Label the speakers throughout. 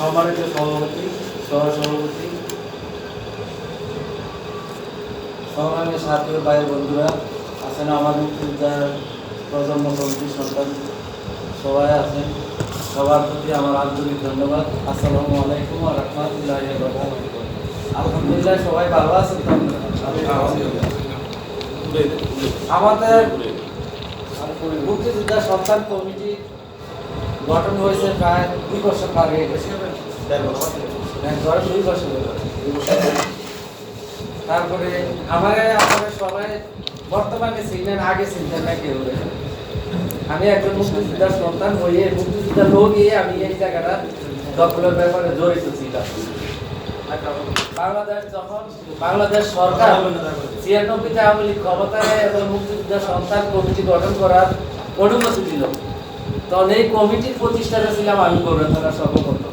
Speaker 1: সম্মানিত সভাপতি, সহসভাপতি, সংগ্রামী সাথী ভাই বন্ধুরা আছেন, আমার মুক্তিযোদ্ধার প্রজন্ম কমিটির সন্তান সবাই আছেন, সবার প্রতি আমার আন্তরিক ধন্যবাদ। আসসালামু আলাইকুম ওয়া রাহমাতুল্লাহি ওয়া বারাকাতুহু। আলহামদুলিল্লাহ, সবাই ভালো আছেন তো? আমাদের মুক্তিযোদ্ধার সন্তান কমিটি গঠন হয়েছে প্রায় 2 বছর পার হয়ে গেছে। 2 বছর। তারপরে আপনারা সবাই বর্তমানে ছিলেন, আগে ছিলেন না কেউ। আমি একজন মুক্তিযোদ্ধার সন্তান হয়ে মুক্তিযোদ্ধার লোক গিয়ে আমি এই জায়গাটা দখলের ব্যাপারে জড়িত ছিলাম। বাংলাদেশ সরকার 96তে আওয়ামী লীগ ক্ষমতায় এবং মুক্তিযোদ্ধার সন্তান কমিটি গঠন করার অনুমতি দিল। তখন এই কমিটির প্রতিষ্ঠাতা ছিলাম আমি, গৌরব থানার সভাপতি।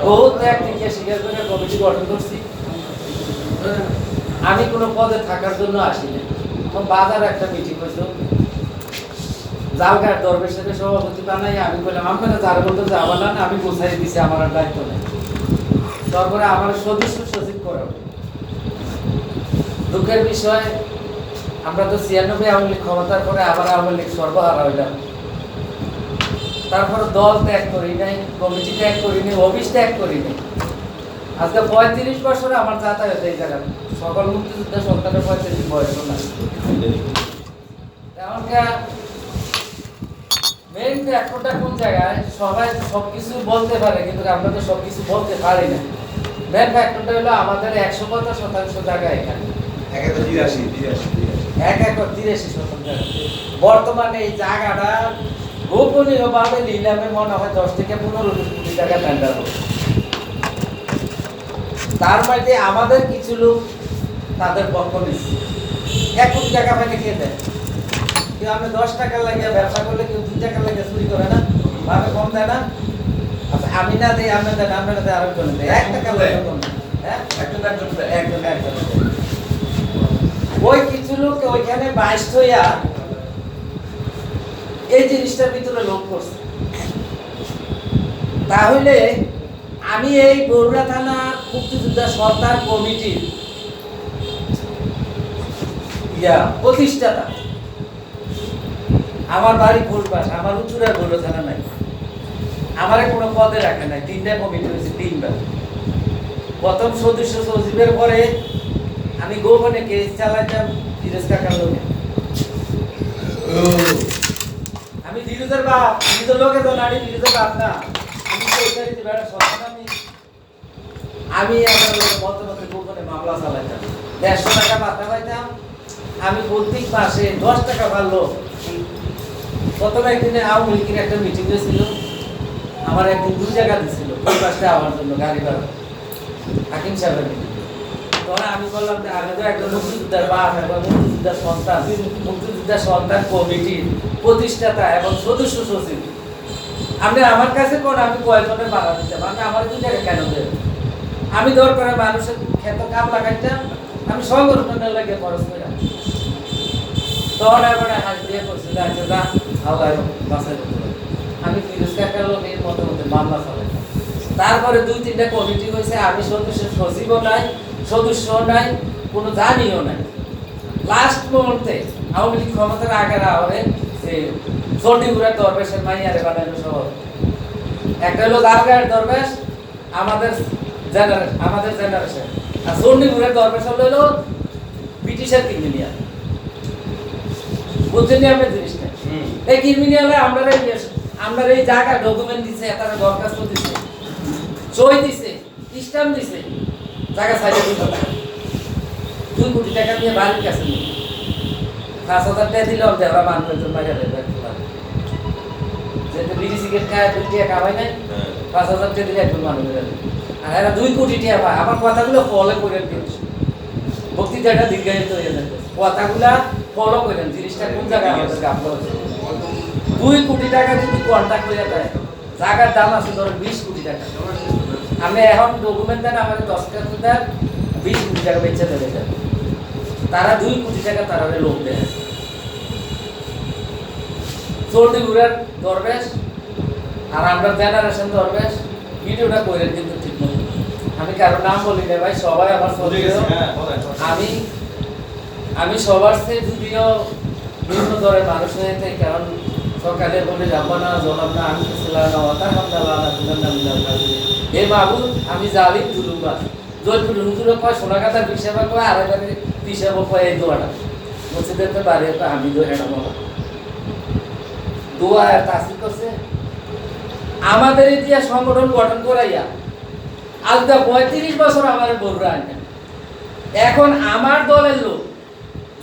Speaker 1: বহুত ত্যাগ থেকে স্বীকার করে কমিটি গঠন করছি। আমি কোনো পদে থাকার জন্য আসিনি। বাজার একটা মিটিং হয়েছিল, জালঘাট দরবেশের সভাপতি বানাই। আমি বললাম আপনারা যার বলতে যাবো না, আমি গোছাই দিছি, আমার আর দায়িত্ব নেই। তারপরে আমার সদস্য সচিব করা। দুঃখের বিষয়, আমরা তো 96 আওয়ামী লীগ ক্ষমতার পরে আবার আওয়ামী লীগ সর্বহারা হইলাম। তারপরে দল ত্যাগ করি নাই, কমিটি ত্যাগ করি নাই, অফিস ত্যাগ করি নাই। আজকে 35 বছরে আমার যাতায়াত এই জায়গা। সকল মুক্তিযোদ্ধা সন্তানের 35 বয়স না। এমনকার মেইন ফ্যাক্টরটা কোন জায়গায়? সবাই সবকিছু বলতে পারে, কিন্তু আমরা তো সবকিছু বলতে পারি না। মেইন ফ্যাক্টরটা হলো আমাদের 100% জায়গা এখানে। 1 একর 83 বর্তমানে এই জায়গাটা গোপনীয়ভাবে নিলামে মনে হয় 10 থেকে 15 কোটি টাকা টেন্ডার হবে। তার মধ্যে আমাদের কিছু লোক তাদের পক্ষ নিচ্ছে। 1 কোটি টাকা পাইলে কে দেয়? কেউ আপনি 10 টাকা লাগিয়ে ব্যবসা করলে কেউ 2 টাকা লাগিয়ে চুরি করে না, ভাবে কম দেয় না। আচ্ছা, আমি না দেই, আপনি দেন, আপনারা দেয়, আরেকজন দেয়। 1 টাকা লাগে কম, হ্যাঁ, একজন ওই কিছু লোক ওইখানে 22 হইয়া এই জিনিসটার ভিতরে লোক করছে। তাহলে আমি এই বগুড়া থানা মুক্তিযোদ্ধা সন্তান কমিটির প্রতিষ্ঠাতা। আমার বাড়ি ফুলবাস, আমার উঁচুরা বগুড়া থানা নাই। আমার কোনো পদে রাখে নাই। 3টা কমিটি হয়েছে, 3বার। প্রথম সদস্য সচিবের পরে আমি গোপনে কেস চালাইতাম ফিরোজ কাকার লোকে। আমি ফিরোজের বাপ, ফিরোজের লোকে তো নারী, ফিরোজের বাপ না। আমি আমার মতো মতো গোপনে মামলা চালাইতাম। 150 টাকা পাতা পাইতাম। আমি প্রত্যেক মাসে 10 টাকা পারলো। প্রথমে একদিনে আওয়ামী লীগের একটা মিটিং হয়েছিল, আমার একদিন 2 টাকা দিছিল ওই পাশটা আমার জন্য, গাড়ি ভাড়া, হাকিম সাহেবের মিটিং। তখন আমি বললাম যে আমি তো একজন মুক্তিযোদ্ধার বাপ এবং মুক্তিযোদ্ধার সন্তান কমিটির প্রতিষ্ঠাতা এবং সদস্য সচিব। আপনি আমার কাছে কোন আমি কয়েকজনের বাধা দিতাম, আমি আমার 2 টাকা কেন দেব? আমি দরকার মানুষের ক্ষেত কাম লাগাইতাম, আমি সংগঠনের লাগে খরচ করে। তখন এবার হাত দিয়ে করছিল, আচ্ছা যা আল্লাহ বাঁচাই করতে। আমি ফিরোজ কাকার লোকে মতো মামলা চালাইতাম। তারপরে 2-3টা কমিটি হয়েছে, আমি সদস্য সচিবও নাই, সদস্য নাই, কোনো জানিও নাই। লাস্ট মুহূর্তে আওয়ামী লীগ ক্ষমতার আগের আওয়ামে চণ্ডীপুরের দরবেশের মাইয়ারে বানানো সহ একটা হলো জালঘাট দরবেশ, আমাদের জেনারেশন। আর চণ্ডীপুরের দরবেশ হলো ব্রিটিশের ক্রিমিনিয়াল। বুঝছেন আপনি জিনিসটা? এই ক্রিমিনিয়ালে আমরা এই জায়গা ডকুমেন্ট দিছে, তারা দরখাস্ত দিছে, সই দিছে, স্ট্যাম্প দিছে, জায়গা সাইডে 2 কোটি টাকা দিয়ে বাড়ির কাছে নিয়ে 5,000 টাকা দিলে দেওয়া মানুষের বাইরে যেহেতু বিড়ি সিগারেট খায় 2 টাকা কামাই নাই, 5,000 টাকা দিলে একজন মানুষ হয়ে যাবে। আর এরা 2 কোটি টাকা পায়। আমার কথাগুলো ফলো করেন, কিন্তু বক্তৃতাটা দীর্ঘায়িত হয়ে যাবে। কথাগুলা ফলো করেন, জিনিসটা কোন জায়গায় আমাদের গাফলা হচ্ছে। 2 কোটি টাকা যদি কন্ট্যাক্ট হয়ে যায়, জায়গার দাম আছে ধরুন 20 কোটি টাকা। আমি এখন ডকুমেন্ট দেন, আমাদের 10 টাকা দেন, 20 কোটি টাকা বেচে দেবে। তারা 2 কোটি টাকা তারা লোক দেয়। চণ্ডীপুরের দরবেশ আর আমরা জেনারেশন দরবেশ ভিডিওটা করেন কিন্তু ঠিক মতো। আমি কারো নাম বলি না ভাই, সবাই আমার আমি আমি সবার চেয়ে যদিও বিভিন্ন দলের মানুষ হয়ে থাকি, কারণ সরকারে বলে যাবো না জনাব না আমি হে বাবু আমি জালিম জুলুমবাজ জয়পুর হুজুরে কয় সোনাকাতার পিসাবা কয় আর এবারে পিসাবো কয় এই দোয়াটা মসজিদের তো বাড়ি আমি তো এটা বলা দোয়া আর তাসির করছে আমাদের ইতিহাস সংগঠন গঠন করাইয়া আজ 35 বছর আমার বড়রা আনে। এখন আমার দলের লোক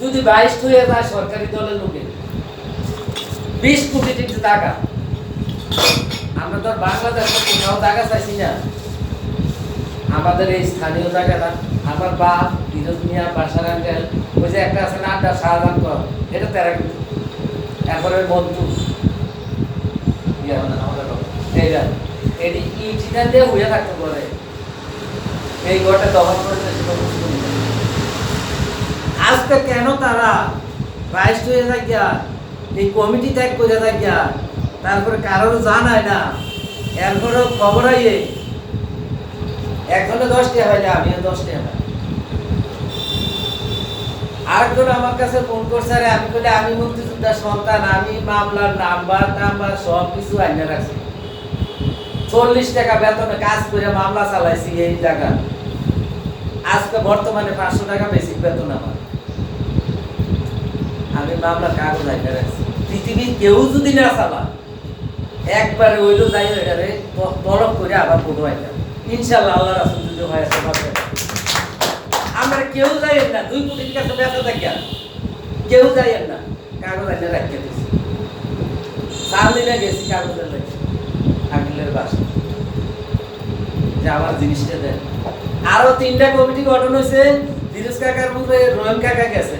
Speaker 1: যদি 22 হয়ে যায় সরকারি দলের লোকে 20 কোটি টাকা, আমরা তো বাংলাদেশে কোথাও টাকা চাইছি না। আমাদের এই স্থানীয় জায়গাটা আমার বাপ ফিরোজ মিয়া বাসার আঙ্কেল ওই যে একটা আছে না আড্ডা শাহজাহান কর এটা তেরা কিন্তু এরপরে বন্ধু এইটা এটি ইঞ্জিনা দিয়ে হয়ে থাকতে পারে এই ঘরটা দখল করে আজকে কেন তারা রাইস্ট হয়ে থাকিয়া এই কমিটি ত্যাগ করে থাকিয়া তারপরে কারোর জানায় না এরপরেও খবর আইয়ে একজনে 10 টাকা হয় না আমিও 10 টাকা হয়। আরেকজন আমার কাছে ফোন করছে আরে আমি বলে আমি মুক্তিযোদ্ধার সন্তান আমি মামলার নাম্বার সব কিছু আইনে রাখছি 40 টাকা বেতনে কাজ করে মামলা চালাইছি এই জায়গা আজকে বর্তমানে 500 টাকা বেসিক বেতন আমার আমি মামলার কাগজ আইনে রাখছি পৃথিবীর কেউ যদি না চালা একবারে ওইলো যাই এটারে তলব করে আবার ফটো আইনা ইনশাআল্লাহ আল্লাহ রাসূল যদি হয় আছে আমরা কেউ যাই না 2 কোটির কাছে বেচা থাকে কেউ যাই না কাগজ আইনে রাখতে দিছি সামনে গেছি কাগজের লাগে আঙ্কেলের বাসা যে আমার জিনিসটা দেন আরো 3টা কমিটি গঠন হয়েছে ফিরোজ কাকার মুখে রহিম কাকা গেছে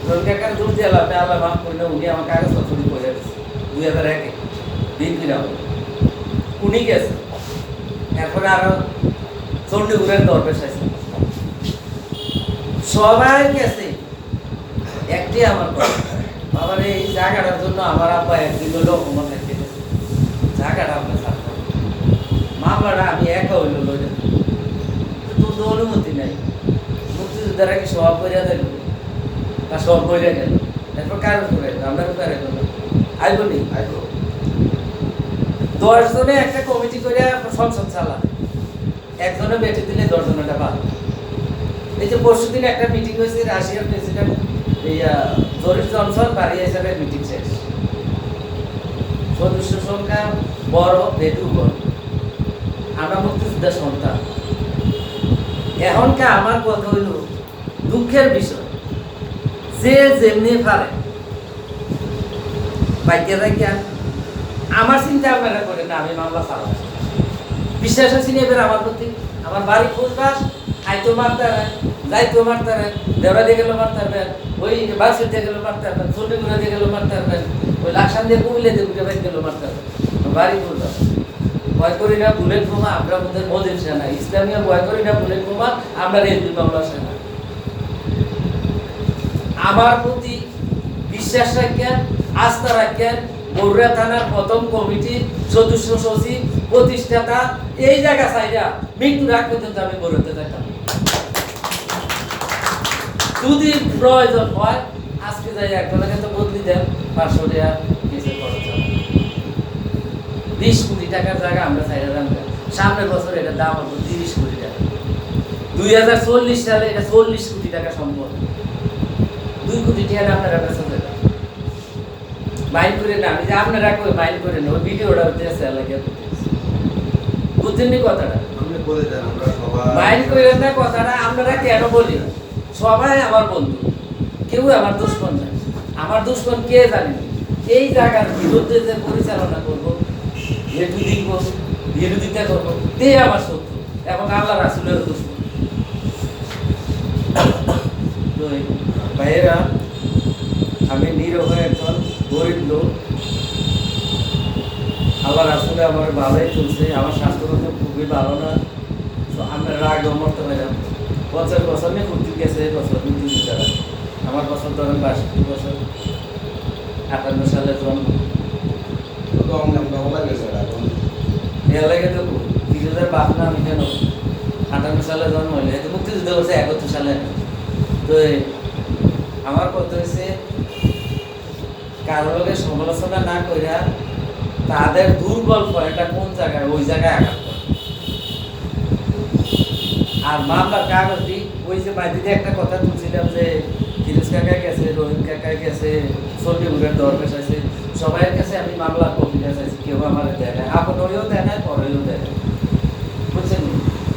Speaker 1: রহিম কাকার দূর দিয়ে আল্লাহ মাফ করলে উনি আমার কাগজ চুরি করে দিচ্ছে 2001 বিএনপি রাও উনি গেছে এখন আরো চণ্ডীপুরের দরবেশ আছে সবাই গেছে একটি আমার বাবার এই জায়গাটার জন্য আমার আব্বা একদিন হলো অমর থাকতে গেছে জায়গাটা আপনার ছাড়তে মামলাটা আমি একা হইল লইলেন তোর তো অনুমতি নাই মুক্তিযোদ্ধারা কি সব করিয়া দিল বা সব করিয়া গেল এরপর কারণ করে আমরা কারে করলাম আইব নি আইব 10 জনে একটা কমিটি করে সংসদ চালা একজনে বেটে দিলে 10 জনেটা বাদ এই যে পরশুদিন একটা মিটিং হয়েছে রাশিয়ার প্রেসিডেন্ট জরিস জনসন বাড়ি হিসাবে মিটিং শেষ সদস্য সংখ্যা বড় ভেটু বড় আমরা মুক্তিযোদ্ধার সন্তান এখনকার আমার কথা হইল দুঃখের বিষয় যে যেমনি পারে বাইকে রাখিয়া আমার চিন্তা আপনারা করে না আমি মামলা চালাম বিশ্বাস আছে এবার আমার প্রতি আমার বাড়ি খুঁজবাস আইতো মারতে যাইতো মারতে দেওয়া দিয়ে গেলেও মারতে পারবেন ওই বাসের দিয়ে গেলেও মারতে পারবেন চন্ডীগুড়া দিয়ে গেলেও মারতে পারবেন ওই লাকসান দিয়ে কুমিল্লা দিয়ে উঠে বাইক গেলেও মারতে পারবেন বাড়ি খুঁজবাস ভয় করি না বুলেট বোমা আমরা আমাদের মোদের সেনা ইসলামিয়া ভয় করি না বুলেট বোমা আমরা রেলওয়ে মামলা সেনা আমার প্রতি বিশ্বাস রাখেন আস্থা রাখেন বগুড়া থানার প্রথম কমিটির সদস্য সচিব প্রতিষ্ঠাতা এই জায়গা চাইরা মৃত্যুর আগ পর্যন্ত আমি বগুড়াতে থাকতাম যদি প্রয়োজন হয় আজকে যাই একজনকে তো বদলি দেন 500 টাকা কেসের খরচ 20 কোটি টাকার জায়গা আমরা চাইরা দাম সামনের বছর এটা দাম হবে 30 কোটি টাকা 2040 সালে এটা 40 কোটি টাকা সম্পদ 2 কোটি টাকা আপনারা বেচা যাবে মাইন্ড করে না আমি যে আপনারা কই মাইন্ড করে না ওই ভিডিওটা হইতেছে লাগে বুঝছেন নি কথাটা আপনি বলে দেন আমরা সবাই মাইন্ড করেন না কথাটা আপনারা কেন বলি সবাই আমার বন্ধু কেউ আমার দুশমন না আমার দুশমন কে জানে এই জায়গার বিরুদ্ধে যে পরিচালনা করব হেতু দিব বিরোধিতা করব তে আমার শত্রু এবং আল্লাহ রাসূলের দুশমন ভাইয়েরা আমি নিরহ একজন গরিব লোক আল্লাহ রাসূলে আমার ভালোই চলছে আমার স্বাস্থ্যগত খুবই ভালো না তো আমরা রাগ মরতে পারলাম বছর নিয়ে ঘুরতে গেছে বছর মৃত্যু দ্বারা আমার বছর ধরেন 62 বছর 58 সালে জন্ম এর লাগে তো মুক্তিযুদ্ধের বাপ না আমি কেন 58 সালে জন্ম হইলে তো মুক্তিযুদ্ধ করছে 71 সালে। তো আমার কথা হয়েছে কারো লোকের সমালোচনা না কইরা তাদের দুর্বল পয়েন্টটা কোন জায়গায় ওই জায়গায় আঘাত করে। আর মামলার কাগজটি ওই যে বাইদিতে একটা কথা তুলছিলাম যে ফিরোজ কাকা গেছে, রহিম কাকা গেছে, সন্ডিগুড়ের দরবেশ আছে, সবাইয়ের কাছে আমি মামলার কপিটা চাইছি, কেউ আমার দেয় না, আপনও দেয় না, পরেও দেয় না, বুঝছেন।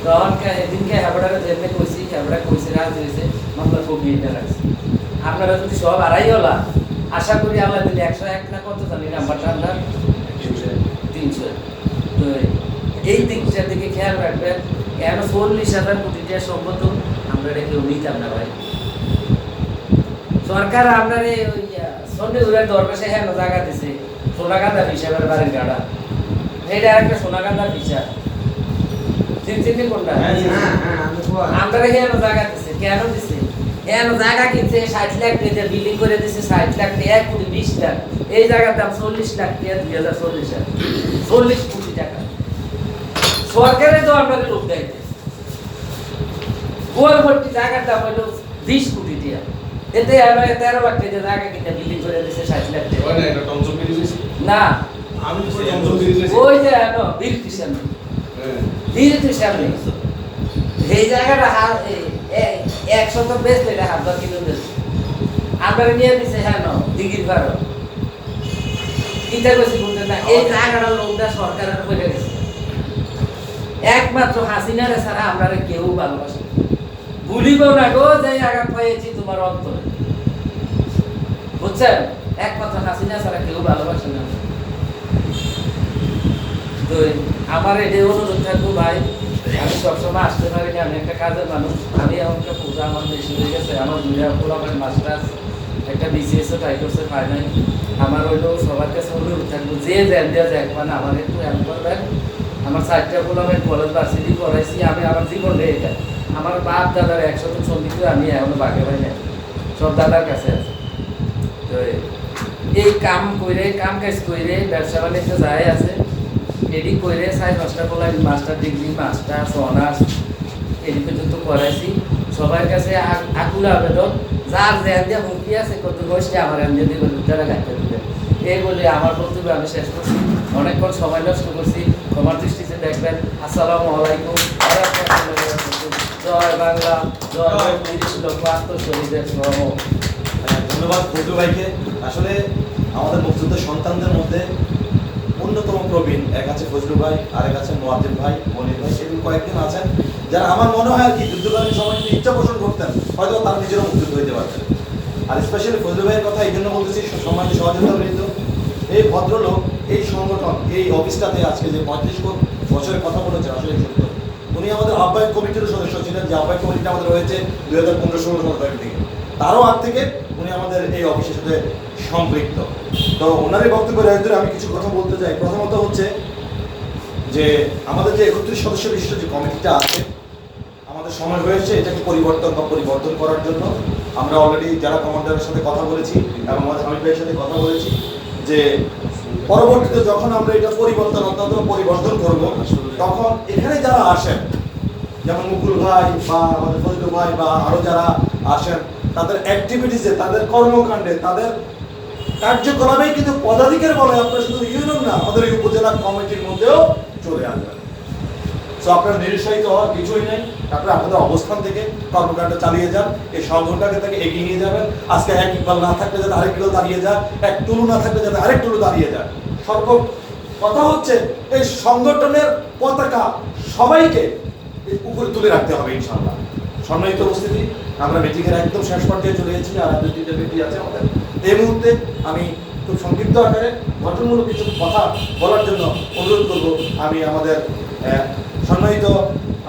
Speaker 1: তখন এদিনকে হ্যাবড়ারে যেমনি কইছি, হ্যাবড়া কইছে রাজ হয়েছে, মামলার কপি এটা রাখছি। আপনারা যদি সব আড়াই হলা, আশা করি আল্লাহ দিলে 101 না কত জানি নাম্বারটা আপনার 300। তো এই দিকটার দিকে খেয়াল রাখবেন, কেন 40,000 কোটি টাকা সম্পদ আমরা রেখে নিতাম না ভাই। সরকার আপনার ওই সন্ডিগুড়ের দরবেশে হ্যাঁ জায়গা দিছে সোনাগান্ধার হিসাবের বাড়ির গাড়া, এটা একটা সোনাগান্ধার হিসাব চিনচিনি কোনটা আমরা হ্যাঁ জায়গা দিছে, কেন দিছে? হ্যাঁ জায়গা কিনছে 60 লাখ টাকা বিল্ডিং করে দিছে, 60 লাখ টাকা 1 কোটি 20 লাখ, এই জায়গার দাম 40 লাখ টাকা 2040 সালে 40 কোটি টাকা। সরকারে তো আপনাদের লোক দেয় গোল ভর্তি জায়গার দাম হলো 20 কোটি টাকা, এতে 13 লাখ টাকা জায়গা কিনে বিল্ডিং করে দিছে 60 লাখ টাকা।
Speaker 2: ওই না এটা টমচম বিরিজ
Speaker 1: না
Speaker 2: আমি তো টমচম বিরিজ
Speaker 1: ওই যে বীরটির সামনে বীরটির সামনে এই জায়গাটা 100 বেশ এটা 1,000 কিলো বেশ আপনারা নিয়ে দিছে। হ্যাঁ দিঘির ভাড়া চিন্তা করছি বলতে না, এই জায়গাটা লোকটা সরকারের হয়ে গেছে, একমাত্র হাসিনারে ছাড়া আমরা কেউ ভালোবাসে ভুলিব না গো যে আঘাত পেয়েছি তোমার অন্তরে, বুঝছেন? একমাত্র হাসিনা ছাড়া কেউ ভালোবাসে না। তো আমার এটাই অনুরোধ থাকবো ভাই, আমি সবসময় আসতে পারি না, আমি একটা কাজের মানুষ, আমি আমাকে পূজা আমার বেশি হয়ে গেছে, আমার দুইটা পোলাপের মাস্টার্স একটা বিসিএসও ট্রাই করছে পায় নাই। আমার হইলো সবার কাছে অনুরোধ থাকবো যে জ্যান দেওয়া যায় মানে আমার একটু হেল্প করবেন। আমার 4টা পোলাপের কলেজ ভার্সিটি পড়াইছি আমি, আমার জীবনে এটা আমার বাপ দাদার 100 সঙ্গীত আমি এখনো বাকি পাই নাই, সব দাদার কাছে আছে। তো এই কাম করে কাম কাজ করে ব্যবসা বাণিজ্য যাই আছে এডি করে 4-5টা পোলাই মাস্টার ডিগ্রি মাস্টার্স অনার্স এডি পর্যন্ত করাইছি। সবার কাছে আকুল আবেদন, যার জ্ঞান দিয়ে হুমকি আছে কত বয়সে আমার জ্ঞান দিয়ে দিবেন, তারা গাইতে দিবেন। এই বলে আমার বক্তব্য আমি শেষ করছি, অনেকক্ষণ সময় নষ্ট করছি, তোমার দৃষ্টিতে দেখবেন। আসসালামু আলাইকুম, জয় বাংলা, জয় 30 লক্ষ আত্মশহীদের শ্রম।
Speaker 3: ধন্যবাদ ফজলু ভাইকে। আসলে আমাদের মুক্তিযুদ্ধের সন্তানদের মধ্যে অন্যতম প্রবীণ এক আছে ফজলু ভাই, আরেক আছে মোয়াজ্জেম ভাই, মনির ভাই, এরকম কয়েকজন আছেন যারা আমার মনে হয় আর কি যুদ্ধকালীন সময় যদি ইচ্ছা পোষণ করতেন হয়তো তারা নিজেরও মুক্তিযুদ্ধ হইতে পারতেন। আর স্পেশালি ফজলু ভাইয়ের কথা এই জন্য বলতেছি, সম্মানিত সহযোগিতা বৃন্দ, এই ভদ্রলোক এই সংগঠন এই অফিসটাতে আজকে যে 35 বছরের কথা বলেছেন আসলে সত্য। উনি আমাদের আহ্বায়ক কমিটির সদস্য ছিলেন, যে আহ্বায়ক কমিটিটা আমাদের হয়েছে 2015-16 সাল থেকে, তারও আগ থেকে উনি আমাদের এই অফিসের সাথে সম্পৃক্ত। তো ওনারই বক্তব্যের ভিতরে আমি কিছু কথা বলতে চাই। প্রথমত হচ্ছে যে আমাদের যে 31 সদস্য বিশিষ্ট যে কমিটিটা আছে, আমাদের সময় হয়েছে এটাকে পরিবর্তন করার জন্য। আমরা অলরেডি যারা কমান্ডারের সাথে কথা বলেছি এবং আমাদের হামিদ ভাইয়ের সাথে কথা বলেছি যে পরবর্তীতে যখন আমরা এটা পরিবর্তন করব তখন এখানে যারা আসেন, যেমন মুকুল ভাই বা আমাদের ফজলু ভাই বা আরো যারা আসেন, তাদের অ্যাক্টিভিটিসে, তাদের কর্মকাণ্ডে, তাদের কার্যকলাপেই কিন্তু পদাধিকার বলে আপনারা শুধু ইউনিয়ন না, আমাদের এই উপজেলা কমিটির মধ্যেও চলে আসবেন। সো আপনারা নিরুৎসাহিত হওয়ার কিছুই নেই, আপনারা আপনাদের অবস্থান থেকে কর্মকাণ্ড চালিয়ে যান, এই সংগঠনটাকে থেকে এগিয়ে নিয়ে যাবেন। আজকে এক ইকবাল না থাকলে যাতে আরেক ইকবাল দাঁড়িয়ে যায়, এক টুলু না থাকলে যাতে আরেক টুলু দাঁড়িয়ে যায়। কথা হচ্ছে এই সংগঠনের পতাকা সবাইকে উপরে তুলে রাখতে হবে ইনশাআল্লাহ। সম্মানিত উপস্থিতি, আমরা মিটিংয়ের একদম শেষ পর্যায়ে চলে এসেছি, আর 2-3টা ব্যক্তি আছে আমাদের। এই মুহূর্তে আমি খুব সংক্ষিপ্ত আকারে গঠনমূলক কিছু কথা বলার জন্য অনুরোধ করব আমি আমাদের সম্মানিত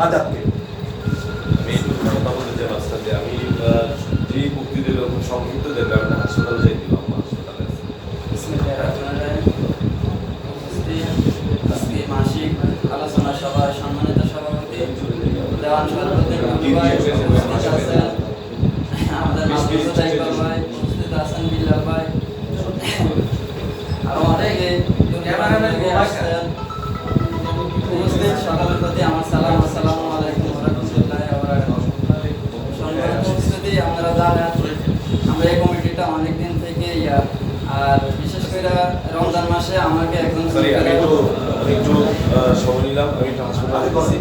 Speaker 3: আজাদকে।
Speaker 2: আমি একটু কথা বলতে চাই মাস্টারকে। আমি যে মুক্তি দিল খুব সংক্ষিপ্ত দেবে, আমরা হাসপাতালে যাই দিলাম, হাসপাতালে
Speaker 4: আজকে মাসিক আলোচনা সভা সম্মানিত সভাপতি দেওয়ান সভাপতি আমাদের ভাই উপস্থিত আছেন, বিল্লাল ভাই, আরো অনেকে উপস্থিত, সকালের প্রতি
Speaker 2: সময় নিলাম, আমি একটু হাসপাতালে গেছি।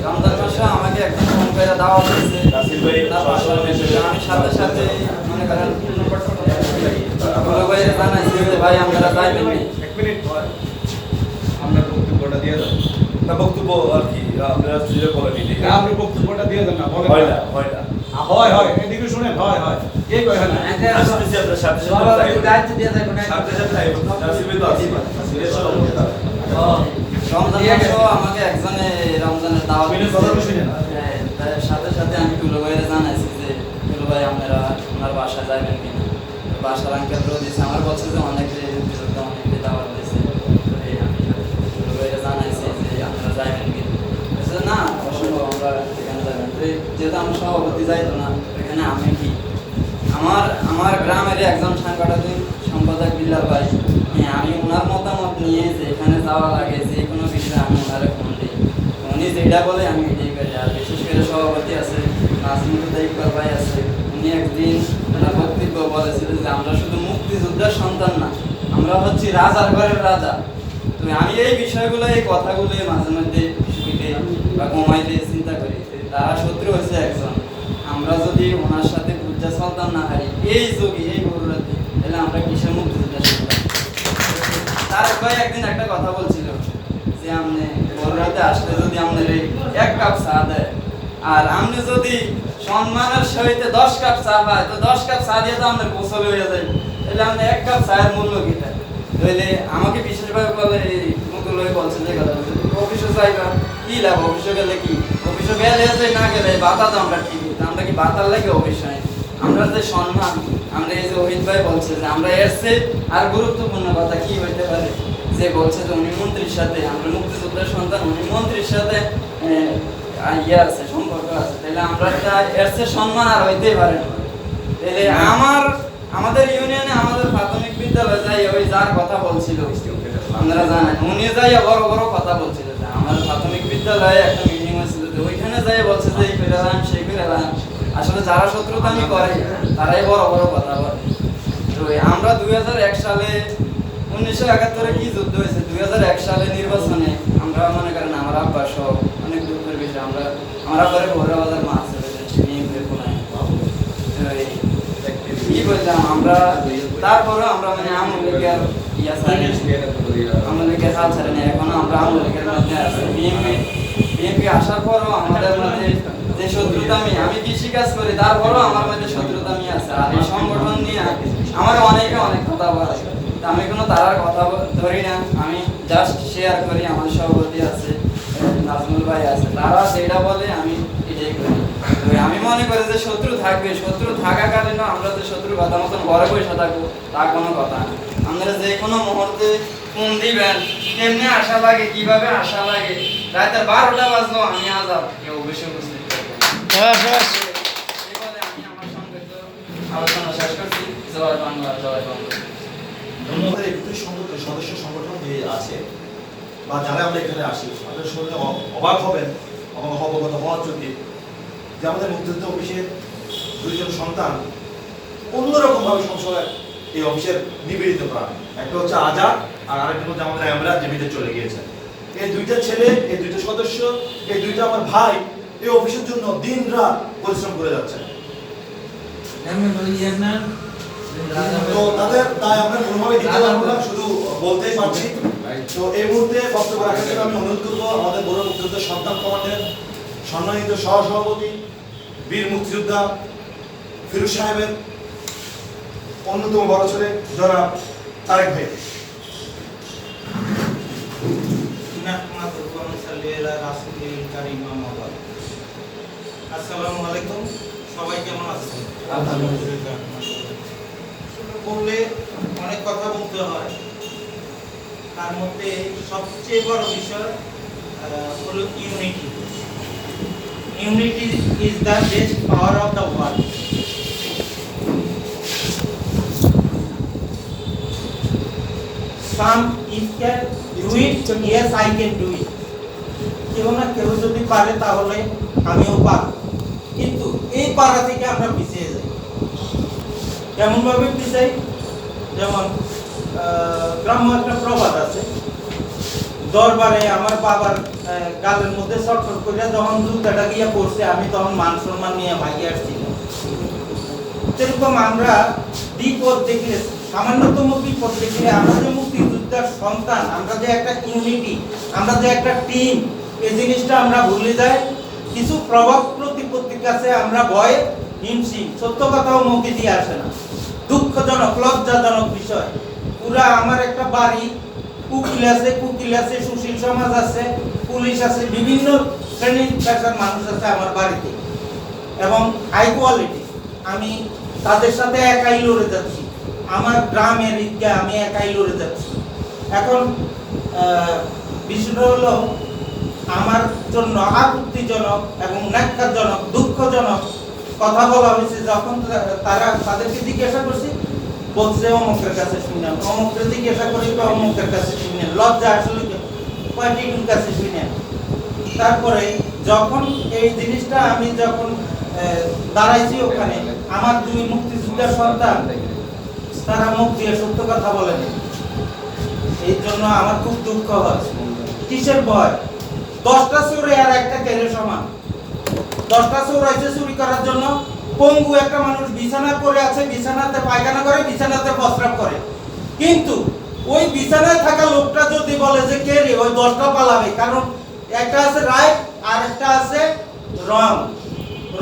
Speaker 4: রমজান মাসে আমাকে একজন ফোন করে দাওয়াত দিয়েছে।
Speaker 2: নাসির ভাই
Speaker 4: তার
Speaker 2: সরাসরি
Speaker 4: পাশাপাশি
Speaker 2: এসে
Speaker 4: আমি সাথে সাথে মনে করেন বড় ভাইয়ের জানাইছি যে ভাই আপনারা যাইবেন নি।
Speaker 5: আপনার বক্তব্যটা দিয়ে দেন।
Speaker 2: না বক্তব্য আর কি আপনারা যেটা বলেন এটাই।
Speaker 5: না, আপনি বক্তব্যটা দিয়ে দেন না, বলেন।
Speaker 2: হয় না, হয় না।
Speaker 5: হয়, হয়, এদিকে শুনেন, হয়, হয়। কে কয় হয় না?
Speaker 2: আসতেছি আপনার সাথে সাথে
Speaker 1: সভাপতি
Speaker 2: যাইব।
Speaker 1: দায়িত্ব দিয়ে থাকবেন
Speaker 2: সাথে সাথে যাইব। নাসির ভাই তো আছে। নাসিরের সব
Speaker 4: রমজান মাসেও আমাকে একজনে রমজানের দাওয়াত
Speaker 3: শুনেন,
Speaker 4: দিয়েছে।
Speaker 3: কথাটা শুনেন।
Speaker 4: হ্যাঁ, তার সাথে সাথে আমি টুলু ভাইয়ের জানাইছি যে টুলু ভাই আপনারা ওনার বাসায় যাবেন কিনা। বাসার আঙ্কেলও দিয়েছে, আমার বলছে যে অনেকে অনেকে দাওয়াত দিয়েছে। তো এই আমি টুলু ভাইয়ের জানাইছি যে আপনারা যাবেন কিনা। বলছে, না অসম্ভব, আমরা এখানে যাবেন। তো যেহেতু আমার সভাপতি যাইতো না, এখানে আমি কি আমার গ্রামের একজন সাংগঠনিক সম্পাদক বিল্লাল ভাই, আমি ওনার মতামত নিয়ে যে এখানে যাওয়া লাগে যে কোনো বিষয়ে আমি ওনারে ফোন দিই। উনি যেটা বলে আমি এটাই করি। আর বিশেষ করে সভাপতি আছে নাজমুল ইকবাল ভাই আছে, উনি একদিন ওনার বক্তব্য বলেছিলেন যে আমরা শুধু মুক্তিযোদ্ধার সন্তান না, আমরা হচ্ছি রাজার ঘরের রাজা। তো আমি এই বিষয়গুলো এই কথাগুলো মাঝে মধ্যে শুইতে বা ঘুমাইতে চিন্তা করি যে তারা শত্রু হয়েছে একজন, আমরা যদি ওনার সাথে বুঝা চলতাম না হারি এই যুগে এই গরুরাতে, তাহলে আমরা কিসের মুক্তিযোদ্ধা শিখতাম। তার ভাই একদিন একটা কথা বলছিল যে আপনি গরুরাতে আসলে যদি আপনার এই 1 কাপ চা দেয়, আর আপনি যদি সম্মানের সহিত 10 কাপ চা পায়, তো 10 কাপ চা দিয়ে তো আপনার গোসল হয়ে যায়, তাহলে আপনি 1 কাপ চায়ের মূল্য কিটা। তাহলে আমাকে বিশেষভাবে বলে এই মুকুল ভাই বলছে যে কথা, অফিসে যাইবা কি লাভ, অফিসে গেলে কি, অফিসে গেলে যে না গেলে বাতা তো আমরা ঠিক, আমরা কি বাতার লাগে অফিস হয়। আমরা যে সম্মান, আমরা এই যে ওহিদ ভাই বলছে যে আমরা এর চেয়ে আর গুরুত্বপূর্ণ কথা কি হইতে পারে, যে বলছে যে উনি মন্ত্রীর সাথে, আমরা মুক্তিযোদ্ধার সন্তান, উনি মন্ত্রীর সাথে ইয়ে আছে, সম্পর্ক আছে, তাহলে আমরা এর চেয়ে সম্মান আর হইতেই পারে না। তাহলে আমাদের ইউনিয়নে আমাদের প্রাথমিক বিদ্যালয়ে যাই ওই যার কথা বলছিল আপনারা জানেন, উনি যাই বড় বড় কথা বলছিল যে আমাদের প্রাথমিক বিদ্যালয়ে একটা মিটিং হয়েছিল, তো ওইখানে যাই বলছে যে এই করে এলাম সেই করে এলাম। আসলে যারা শত্রুতামি করে তারাই বড় বড় কথা বলে। তো আমরা 2001 সালে 1971 কি যুদ্ধ হয়েছে, 2001 সালে নির্বাচনে আমরা মনে করেন আমার আব্বা সহ অনেক দুঃখের বিষয়, আমরা আমার আব্বারে ভোরা বাজার মাছ নিয়ে ঘুরে পোলায় কি বললাম আমরা, তারপরে আমরা মানে আমলিগের ইয়া ছাড়ি, আমলিগের হাত ছাড়ি না, এখন আমরা আমলিগের মধ্যে আছি। বিএনপি আসার পরও আমাদের মধ্যে যে শত্রুতামি, আমি কৃষিকাজ করি তারপরও আমার মধ্যে শত্রুতামি আছে। আর এই সংগঠন নিয়ে আমার অনেকে অনেক কথা বলে, আমি কোনো তারার কথা ধরি না, আমি জাস্ট শেয়ার করি। আমার সভাপতি আছে, নাজমুল ভাই আছে, তারা যেটা বলে আমি এটাই করি। আমি মনে করি যে শত্রু থাকবে, শত্রু থাকাকালীন আমরা যে শত্রু কথা মতন ঘরে বসে থাকবো তা কোনো কথা না। আপনারা যে কোনো মুহূর্তে ফোন দিবেন, কেমনে আশা লাগে, কিভাবে আশা লাগে, রাতে 12টা বাজলো আমি আজাব কেউ অবশ্যই উপস্থিত থাকবো। এই বলে আমি আমার সংক্ষিপ্ত আলোচনা শেষ করছি। জয় বাংলা, জয় বাংলা।
Speaker 3: আমাদের একটি সদস্য সংগঠন যে আছে বা যারা আমরা এখানে আসি, আপনারা শুনলে অবাক হবেন, অবগত হওয়া উচিত যে আমাদের মুক্তিযুদ্ধ অফিসের 2 জন সন্তান অন্যরকম ভাবে সংসারে এই অফিসের নিবেদিত প্রাণ। একটা হচ্ছে আজাদ আর আরেকটা হচ্ছে আমাদের আমরা যে বিদেশ চলে গিয়েছে। এই 2টা ছেলে, এই 2টা সদস্য, এই 2টা আমার ভাই এই অফিসের জন্য দিন রাত পরিশ্রম করে যাচ্ছে। তো তাদের তাই আমরা কোনোভাবে দিতে পারবো না, শুধু বলতেই পারছি। তো এই মুহূর্তে বক্তব্য রাখার জন্য আমি অনুরোধ করবো আমাদের বড় মুক্তিযোদ্ধা সন্তান কমান্ডের সম্মানিত সহসভাপতি বীর মুক্তিযোদ্ধা ফিরোজ সাহেবের অন্যতম বড় ছেলে জনাব তারেক ভাই।
Speaker 6: আসসালামু আলাইকুম, সবাই কেমন আছেন? বললে অনেক কথা বলতে হয়, তার মধ্যে সবচেয়ে বড় বিষয় হলো unity. Unity is the best power of the world. Some if can do it, yes I can do it. কেউ না কেউ যদি পারে তাহলে আমিও পারব, কিন্তু এই পারা থেকে আমরা পিছিয়ে যাই। কেমন ভাবে পিছাই? যেমন গ্রাম্য একটা প্রবাদ আছে দরবারে আমার বাবার গালের মধ্যে ছটফট করে যখন জুতাটা গিয়ে পড়ছে, আমি তখন মান সম্মান নিয়ে ভাগিয়ে আসছিলাম। সেরকম আমরা বিপদ দেখলে, সামান্যতম বিপদ দেখলে আমরা যে মুক্তিযোদ্ধার সন্তান, আমরা যে একটা ইউনিটি, আমরা যে একটা টিম, এই জিনিসটা আমরা ভুলে যাই। কিছু প্রভাব প্রতিপত্তির কাছে আমরা ভয়ে হিমশিম, সত্য কথাও মুখে দিয়ে আসে না। দুঃখজনক, লজ্জাজনক বিষয়। পুরা আমার একটা বাড়ি, উকিল আছে, সুশীল সমাজ আছে, পুলিশ আছে, বিভিন্ন শ্রেণীর পেশার মানুষ আছে আমার বাড়িতে, এবং হাই কোয়ালিটি। আমি তাদের সাথে একাই লড়ে যাচ্ছি, আমার গ্রামের ঈদগাহ আমি একাই লড়ে যাচ্ছি। এখন বিষয়টা হলো, আমার জন্য আপত্তিজনক এবং ন্যাক্কারজনক, দুঃখজনক কথা বলা হয়েছে। যখন তাদেরকে জিজ্ঞাসা করছি, বলছে অমুকের কাছে শুনেন, অমুকের জিজ্ঞাসা করি অমুকের কাছে শুনেন। লজ্জা আসলে কয়টির কাছে শুনেন। তারপরে যখন এই জিনিসটা আমি যখন দাঁড়াইছি ওখানে, আমার দুই মুক্তিযোদ্ধার সন্তান তারা মুখ দিয়ে সত্য কথা বলেন। এই জন্য আমার খুব দুঃখ হয়। কিসের ভয়? 10টা চোরে আর একটা কেড়ে সমান। 10টা চোর আছে চুরি করার জন্য, পঙ্গু একটা মানুষ বিছানা করে আছে, বিছানাতে পায়খানা করে, বিছানাতে প্রস্রাব করে। কিন্তু ওই বিছানায় থাকা লোকটা যদি বলে যে কে রে, ওই 10টা পালাবে। কারণ একটা আছে রাইট আর একটা আছে রং।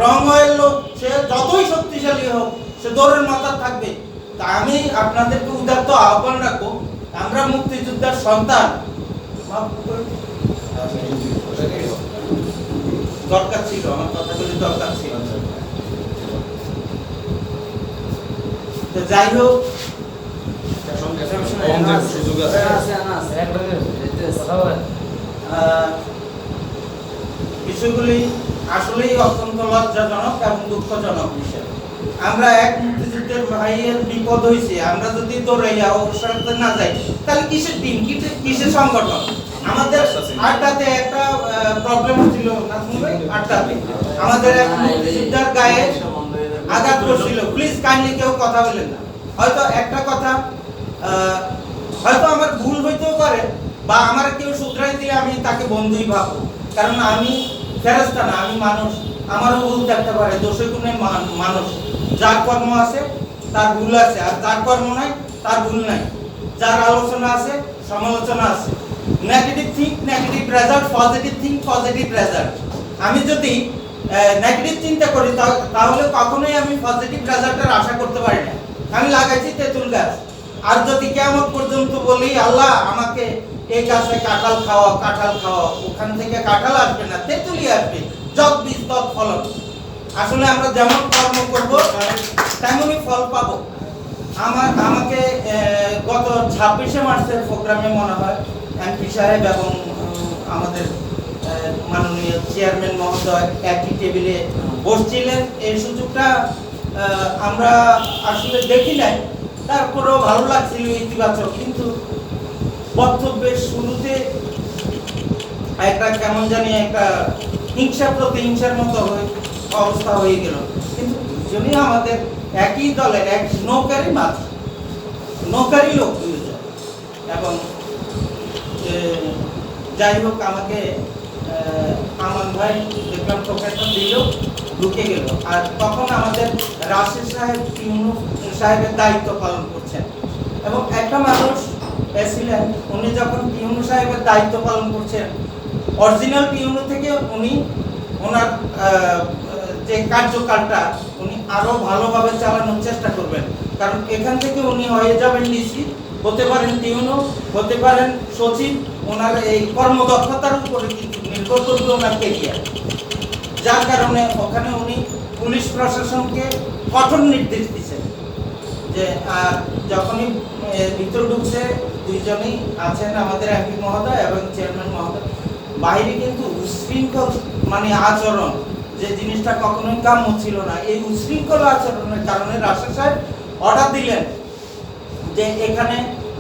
Speaker 6: রঙের লোক সে যতই শক্তিশালী হোক, সে দৌড়ের মাথা থাকবে। তা আমি আপনাদেরকে উদাত্ত আহ্বান রাখবো, আমরা মুক্তিযোদ্ধার সন্তান, দরকার ছিল আমার কথাগুলি দরকার ছিল। তো যাই হোক,
Speaker 2: সুযোগ আছে।
Speaker 6: বিষয়গুলি আসলেই অত্যন্ত লজ্জাজনক এবং দুঃখজনক বিষয়। আমরা এক মুক্তিযুদ্ধের ভাইয়ের বিপদ হয়েছে, আমরা যদি দৌড়াইয়া ওর সাথে না যাই, তাহলে কিসের টিম, কিসের সংগঠন? আমাদের আড্ডাতে একটা প্রবলেম ছিল না, আড্ডাতে আমাদের এক মুক্তিযোদ্ধার গায়ে আঘাত করছিল। প্লিজ কাইন্ডলি কেউ কথা বলেন না। হয়তো একটা কথা, হয়তো আমার ভুল হইতেও পারে, বা আমার কেউ শুধরাই দিলে আমি তাকে বন্ধুই ভাববো। কারণ আমি ফেরেশতা না, আমি মানুষ, আমারও ভুল থাকতে পারে। দোষে গুণে মানুষ, যার কর্ম আছে তার ভুল আছে, আর যার কর্ম নাই তার ভুল নাই। যার আলোচনা আছে, সমালোচনা আছে। Negative think negative result, positive think positive result. আমি যদি নেগেটিভ চিন্তা করি, তাহলে কখনোই আমি পজিটিভ রেজাল্টের আশা করতে পারি না। আমি লাগাইছি তেঁতুল গাছ, আর যদি কিয়ামত পর্যন্ত বলি আল্লাহ আমাকে এই গাছে কাঁঠাল খাওয়া, ওখান থেকে কাঁঠাল আসবে না, তেঁতুলি আসবে, যত বীজ তত ফলন। আসলে আমরা যেমন কর্ম করব তেমনই ফল পাবো। আমাকে গত 26শে মার্চের প্রোগ্রামে মনে হয় এমপি সাহেব এবং আমাদের মাননীয় চেয়ারম্যান মহোদয় একই টেবিলে বসছিলেন। এই সুযোগটা আমরা আসলে দেখি নাই, তারপরেও ভালো লাগছিল, ইতিবাচক। কিন্তু বক্তব্যের শুরুতে একটা কেমন জানি একটা হিংসা প্রতিহিংসার মতো অবস্থা হয়ে গেল। কিন্তু দুজনই আমাদের একই দলের, এক নৌকারই মাত্র, নৌকারই লোক দুজন। এবং যাই হোক, আমাকে আমান ভাই দেখলাম প্রফেসর দিল, ঢুকে গেল। আর তখন আমাদের রাশেদ সাহেব ইউনু সাহেবের দায়িত্ব পালন করছেন, এবং একটা মানুষ ছিলেন, উনি যখন ইউনু সাহেবের দায়িত্ব পালন করছেন, অরিজিনাল ইউনু থেকে উনি ওনার যে কার্যকালটা উনি আরো ভালোভাবে চালানোর চেষ্টা করবেন। কারণ এখান থেকে উনি হয়ে যাবেন ডিসি, হতে পারেন টিউনো, হতে পারেন সচিব। ওনার এই কর্মদক্ষতার উপরে কিন্তু নির্ভর করবে ওনার কেরিয়ার। যার কারণে ওখানে উনি পুলিশ প্রশাসনকে কঠোর নির্দেশ দিচ্ছেন যে যখনই ভিতর ঢুকছে, দুইজনই আছেন আমাদের এমপি মহোদয় এবং চেয়ারম্যান মহোদয়, বাইরে কিন্তু উশৃঙ্খল মানে আচরণ, যে জিনিসটা কখনোই কাম্য ছিল না। এই উশৃঙ্খল আচরণের কারণে রাশেদ সাহেব অর্ডার দিলেন যে এখানে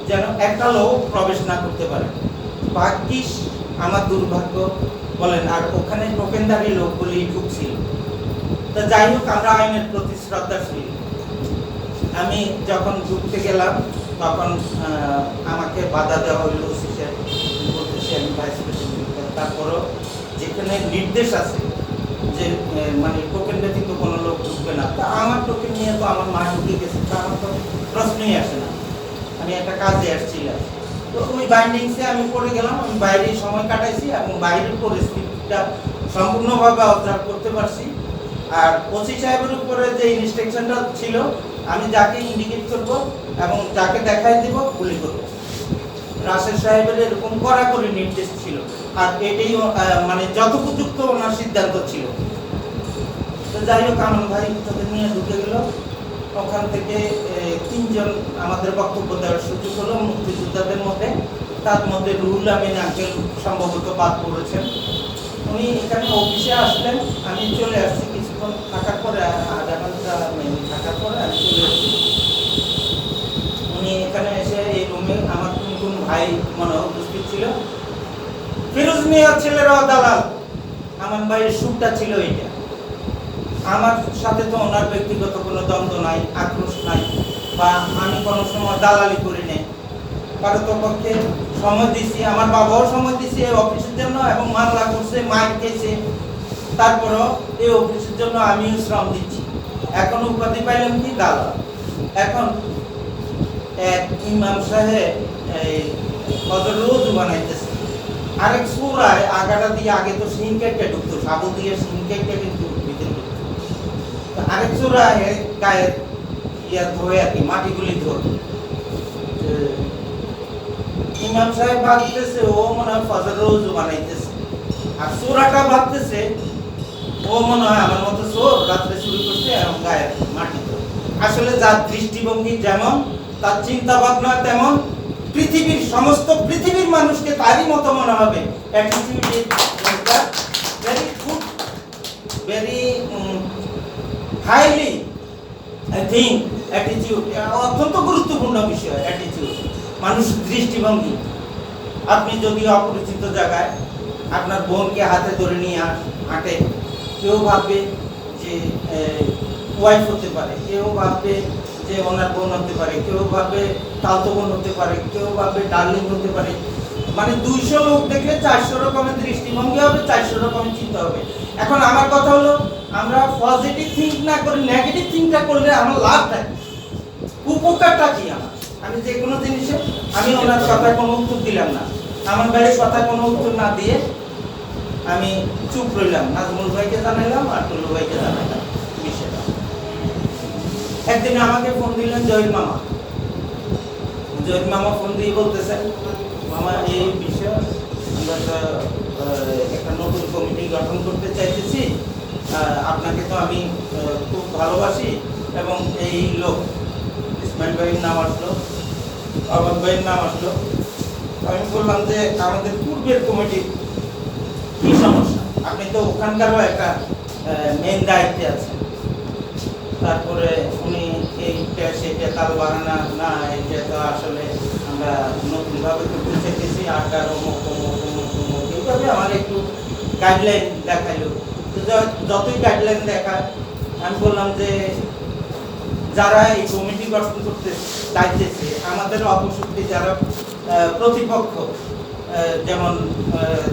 Speaker 6: যেন একটা লোক প্রবেশ না করতে পারে। ভাগ্যিস আমার দুর্ভাগ্য বলেন, আর ওখানে টোকেনদারি লোকগুলি ঢুকছিল। তো যাই হোক, আমরা আইনের প্রতি শ্রদ্ধাশীল। আমি যখন ঢুকতে গেলাম তখন আমাকে বাধা দেওয়া হইল, করছি আমি ভাইস প্রেসিডেন্ট, তারপরও যেখানে নির্দেশ আছে যে মানে টোকেন ব্যতীত কোনো লোক ঢুকবে না, তা আমার টোকেন নিয়ে তো আমার মা ঢুকে গেছে, তা আমার তো প্রশ্নই আসে না। আমি একটা কাজে আসছিলাম, তো ওই বাইন্ডিংসে আমি পড়ে গেলাম। আমি বাইরে সময় কাটাইছি এবং বাইরের পরিস্থিতিটা সম্পূর্ণভাবে অবজার্ভ করতে পারছি। আর ওসি সাহেবের উপরে যে ইনস্ট্রাকশনটা ছিল, আমি যাকে ইন্ডিকেট করব এবং যাকে দেখাই দিব গুলি করব। রাশেদ সাহেবের এরকম কড়াকড়ি নির্দেশ ছিল, আর এটাই মানে যথোপযুক্ত ওনার সিদ্ধান্ত ছিল। তো যাই হোক, আনন্দ ভাই তাদের নিয়ে ঢুকে গেল। ওখান থেকে 3 জন আমাদের বক্তব্য দেওয়ার সুযোগ হলো মুক্তিযোদ্ধাদের মধ্যে। তার মধ্যে রুহুল আমিন আঙ্কেল সম্ভবত বাদ পড়েছেন। উনি এখানে অফিসে আসলেন, আমি চলে আসছি। কিছুক্ষণ থাকার পরে, আধা ঘন্টা থাকার পরে আমি চলে আসছি। উনি এখানে এসে এই রুমে আমার কোন ভাই মনে উপস্থিত ছিল। ফিরোজ মিয়ার ছেলেরাও দালাল, আমার ভাইয়ের সুখটা ছিল এইটা। আমার সাথে তো ওনার ব্যক্তিগত কোনো দ্বন্দ্ব নাই, আক্রোশ নাই, বা আমি কোনো সময় দালালি করি নাই। পারতপক্ষে সময় দিছি, আমার বাবাও সময় দিছি এই অফিসের জন্য, এবং মামলা করছে, মাইক খেয়েছে, তারপরও এই অফিসের জন্য আমিও শ্রম দিচ্ছি। এখন উপাধি পাইলাম কি দালাল। এখন এক ইমাম সাহেব এই ফজর রোজ বানাইতেছে, আরেক সূরায় আগাটা দিয়ে আগে তো সিনকেটটা ঢুকতো, সাবু দিয়ে সিনকেটটা কিন্তু ভিতরে ঢুকতো। তো আরেক সূরায় গায়ের ইয়া ধোয় আর কি, মাটিগুলি ধোয়। ইমাম সাহেব ভাবতেছে ও মনে হয় ফজর রোজ বানাইতেছে, আর সূরাটা ভাবতেছে ও মনে হয় আমার মতো চোর রাত্রে শুরু করছে এবং গায়ের মাটি ধোয়। আসলে যার দৃষ্টিভঙ্গি যেমন, তার চিন্তা ভাবনা তেমন, পৃথিবীর সমস্ত পৃথিবীর মানুষকে তারই মতো মনে হবে। Attitude is very good, very highly thing. Attitude অত্যন্ত গুরুত্বপূর্ণ বিষয়। অ্যাটিটিউড মানুষের দৃষ্টিভঙ্গি। আপনি যদি অপরিচিত জায়গায় আপনার বোনকে হাতে ধরে নিয়ে হাঁটে, কেউ ভাববে যে ওয়াইফ হতে পারে, কেউ ভাববে যে ওনার বোন হতে পারে, কেউ ভাববে তালতো বোন হতে পারে, কেউ ভাববে ডার্লিং হতে পারে। মানে 200 লোক দেখলে 400 রকমের দৃষ্টিভঙ্গি হবে, 400 রকমের চিন্তা হবে। এখন আমার কথা হলো, আমরা পজিটিভ থিঙ্ক না করে নেগেটিভ থিঙ্কটা করলে আমার লাভটা কি, উপকারটা কি আমার? আমি যে কোনো জিনিসে আমি ওনার কথা কোনো উত্তর দিলাম না, আমার ভাইয়ের কথা কোনো উত্তর না দিয়ে আমি চুপ রইলাম। নাজমুল ভাইকে জানাইলাম আর টুলু ভাইকে জানাইলাম বিষয়টা। একদিন আমাকে ফোন দিলেন জহির মামা। জহির মামা ফোন দিয়ে বলতেছেন, মামা এই বিষয় আমরা একটা নতুন কমিটি গঠন করতে চাইতেছি, আপনাকে তো আমি খুব ভালোবাসি, এবং এই লোক ইসমাইল ভাইয়ের নাম আসলো, আহমদ ভাইয়ের নাম আসলো। আমি বললাম যে আমাদের পূর্বের কমিটির কি সমস্যা, আপনি তো ওখানকারও একটা মেন দায়িত্বে আছেন। তারপরে উনি এইটা সেটা তাল বাহানা না, এটা তো আসলে আমরা নতুনভাবে করতে চাইতেছি, আটটার অমুক অমুক অমুক অমুক এইভাবে আমার একটু গাইডলাইন দেখাইলো। তো যতই গাইডলাইন দেখায়, আমি বললাম যে যারা এই কমিটি গঠন করতে চাইতেছে, আমাদের অপশক্তি যারা প্রতিপক্ষ, যেমন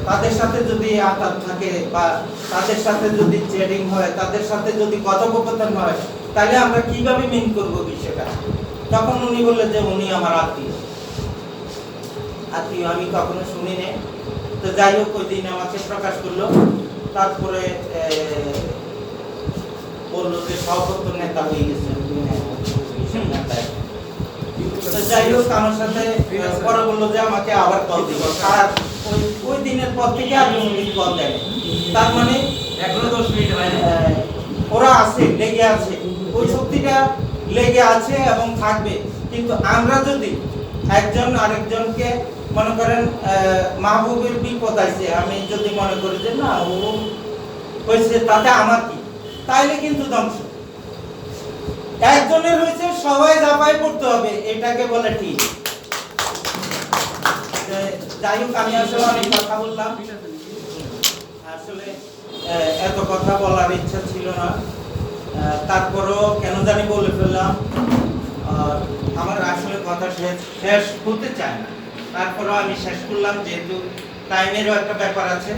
Speaker 6: তাদের সাথে যদি আঘাত থাকে বা তাদের সাথে যদি ট্রেডিং হয়, তাদের সাথে যদি কথোপকথন হয়, তাহলে আমরা কিভাবে মিন করব বিষয়টা। তখন উনি বললেন যে উনি আমার আত্মীয়। আমি কখনো শুনি নাই। তো যাই হোক, ওই দিন আমাকে প্রকাশ করলো। তারপরে বললো যে সভাপতি নেতা হয়ে গেছে। যাই হোক, আমার সাথে পরে বললো যে আমাকে আবার কল দিব, আর ওই দিনের পর থেকে আর কল দেয়। তার মানে
Speaker 1: এখনো 10 মিনিট হয় না।
Speaker 6: ওরা আছে, লেগে আছে, ওই শক্তিটা লেগে আছে এবং থাকবে। কিন্তু আমরা যদি একজন আরেকজনকে মনে করেন, মাহবুবের বিপদ আছে, আমি যদি মনে করি যে না ও হয়েছে তাতে আমার কি, তাইলে কিন্তু ধ্বংস। একজনের হয়েছে সবাই ঝাঁপায় পড়তে হবে, এটাকে বলে ঠিক। যাই হোক, আমি আসলে অনেক কথা বললাম, আসলে এত কথা বলার ইচ্ছা ছিল না, তারপরও কেন জানি বলে ফেললাম। আমার আসলে কথা শেষ হতে চায় না, তারপরও আমি শেষ করলাম, যেহেতু টাইমেরও একটা ব্যাপার আছে।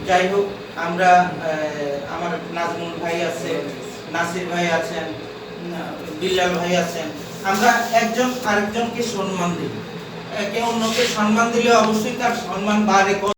Speaker 6: যাই হোক, আমরা আমার নাজমুল ভাই আছে, নাসির ভাই আছেন, বিল্লাল ভাই আছেন, আমরা একজন আরেকজনকে সম্মান দিই। একে অন্যকে সম্মান দিলে অবশ্যই তার সম্মান বাড়ে।